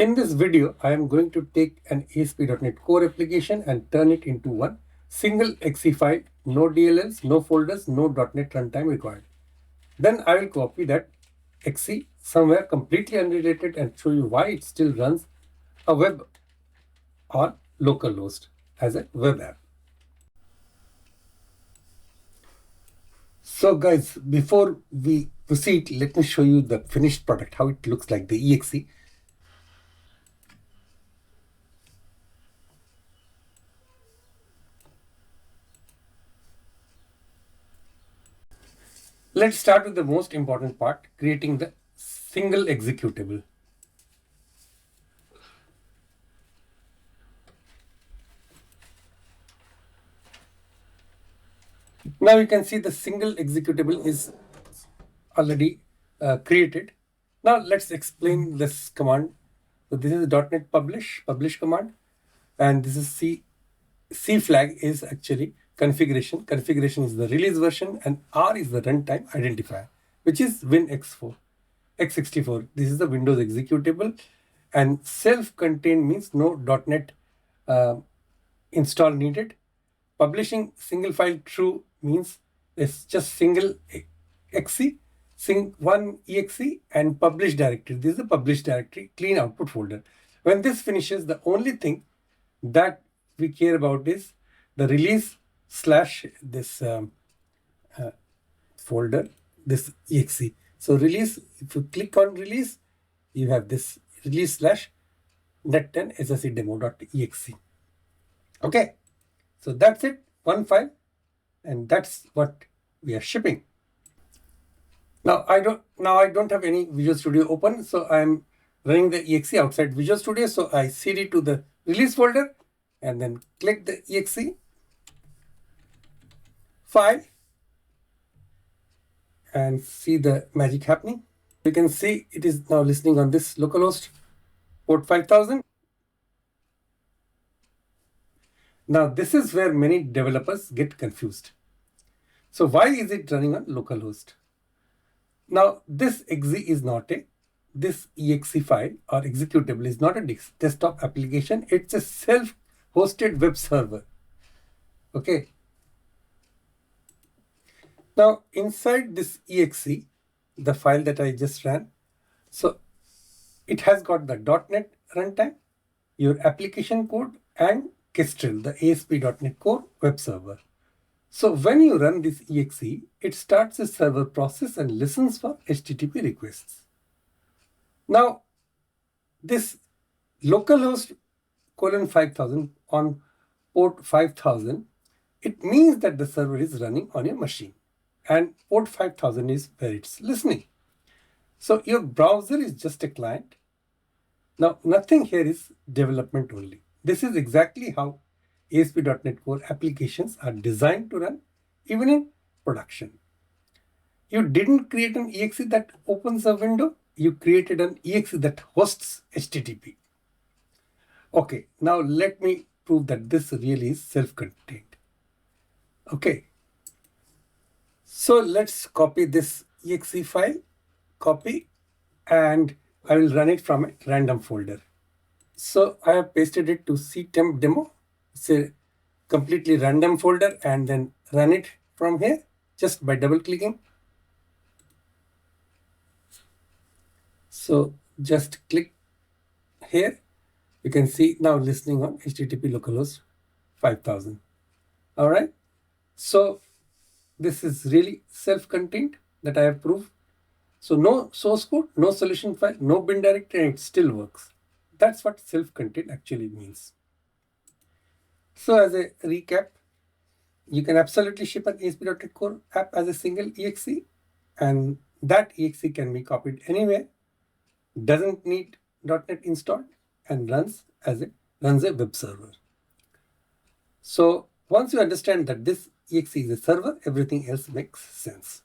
In this video, I am going to take an ASP.NET Core application and turn it into one single EXE file, no DLLs, no folders, no .NET runtime required. Then I will copy that EXE somewhere completely unrelated and show you why it still runs a web on localhost as a web app. So guys, before we proceed, let me show you the finished product, how it looks like, the EXE. Let's start with the most important part, creating the single executable. Now you can see the single executable is already created. Now let's explain this command. So this is .NET publish command, and this is C flag is actually configuration. Configuration is the release version, and R is the runtime identifier, which is WinX4, x64. This is the Windows executable, and self-contained means no .NET install needed. Publishing single file true means it's just single exe, one exe and publish directory. This is the publish directory, clean output folder. When this finishes, the only thing that we care about is the release slash this folder, this exe. So release, if you click on release, you have this release slash net10 sscdemo.exe. Okay, so that's it, one file, and that's what we are shipping. Now I don't have any Visual Studio open, so I'm running the exe outside Visual Studio. So I cd to the release folder and then click the exe file and see the magic happening. You can see it is now listening on this localhost port 5000. Now this is where many developers get confused. So why is it running on localhost? Now this exe is not this exe file or executable is not a desktop application. It's a self-hosted web server. Okay. Now inside this exe, the file that I just ran, so it has got the .NET runtime, your application code, and Kestrel, the ASP.NET Core web server. So when you run this exe, it starts a server process and listens for HTTP requests. Now, this localhost :5000 on port 5000, it means that the server is running on your machine, and port 5000 is where it's listening. So your browser is just a client. Now, nothing here is development only. This is exactly how ASP.NET Core applications are designed to run even in production. You didn't create an exe that opens a window. You created an exe that hosts HTTP. Okay, now let me prove that this really is self-contained. Okay, so let's copy this exe file, copy, and I will run it from a random folder. So I have pasted it to ctemp demo. It's a completely random folder, and then run it from here just by double clicking. So just click here. You can see now listening on HTTP localhost 5000. All right. So this is really self-contained that I have proved. So no source code, no solution file, no bin directory, and it still works. That's what self-contained actually means. So as a recap, you can absolutely ship an ASP.NET Core app as a single exe, and that exe can be copied anywhere, doesn't need .NET installed, and runs a web server. So once you understand that this exe is a server, everything else makes sense.